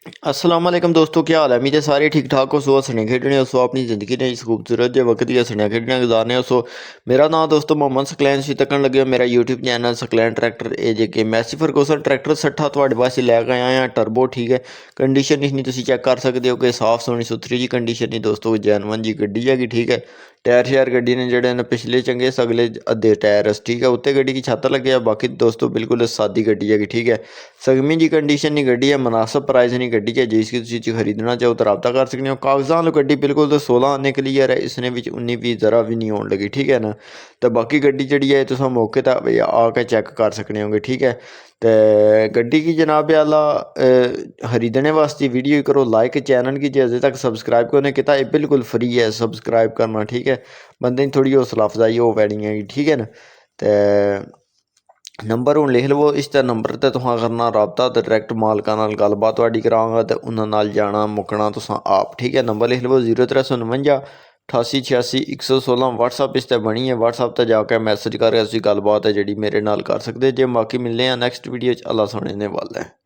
अस्सलाम वालेकुम दोस्तों, क्या हाल है। उम्मीद है सारे ठीक ठाक हो। सो हंसने खेडने हो, सो अपनी ज़िंदगी ने इस खूबसूरत जो वक्त ही हंसने खेडने गुजारने हो। सो मेरा नाम दोस्तों मोहम्मद सकलैन सी तकन लगे हो। मेरा यूट्यूब चैनल सकलैन ट्रैक्टर ए जे के मैसी फरगूसन ट्रैक्टर 60 ਤੁਹਾਡੇ ਵਾਸਤੇ ਲੈ ਕੇ ਆਇਆ ਹਾਂ। ਟਰਬੋ ਠੀਕ ਹੈ, ਕੰਡੀਸ਼ਨ ਨਹੀਂ ਤੁਸੀਂ ਚੈੱਕ ਕਰ ਸਕਦੇ ਹੋ ਕਿ ਸਾਫ਼ ਸੋਹਣੀ ਸੁਥਰੀ ਜੀ ਕੰਡੀਸ਼ਨ ਨਹੀਂ ਦੋਸਤੋ, ਜੈਨੂਅਨ ਜੀ ਗੱਡੀ ਹੈਗੀ। ਠੀਕ ਹੈ, ਟਾਇਰ ਸ਼ਾਇਰ ਗੱਡੀ ਨੇ ਜਿਹੜੇ ਨੇ ਪਿਛਲੇ ਚੰਗੇ ਸਗਲੇ ਅੱਧੇ ਟਾਇਰ ਠੀਕ ਹੈ। ਉੱਤੇ ਗੱਡੀ की छत लगे ਆ। बाकी दोस्तों बिल्कुल सादी ਗੱਡੀ ਹੈਗੀ। ठीक है, सगमी जी कंडीशन नहीं ਗੱਡੀ है, मुनासिब प्राइस नहीं ਗੱਡੀ है। जिसकी तुसीं खरीदना चाहो तो रब्ता कर सकते हो। कागजां वाली ਗੱਡੀ बिल्कुल तो 16 आने क्लियर है, इसने 19-20 ज़रा भी नहीं आने लगी। ठीक है ना, तो बाकी ਗੱਡੀ जी है तुम मौके पर आके चेक कर सकते होगे। ठीक है, तो ਗੱਡੀ की जनाब आला खरीदने वास्ते वीडियो करो लाइक, चैनल की जो अजे तक सब्सक्राइब करने किया ये बिल्कुल फ्री है सब्सक्राइब करना। ठीक है, बंदे थोड़ी हौसला अफजाई हो पैनी है। ठीक है ना, तो नंबर हूँ लिख लवो। इस नंबर पर तुसें करना रब्ता, तो डायरैक्ट मालकां नाल गलबात तुहाडी करांगा, तो उन्हां नाल जाना मुकना तुसां आप। ठीक है, नंबर लिख लवो 0349 88 86 116। व्हाट्सअप इस पर बनी है, व्हाट्सअप पर जाकर मैसेज करके तुसीं गलबात है जी मेरे नाल कर सकते जे। बाकी मिलने हैं नैक्सट वीडियो अल्लाह सोने ने वाला है।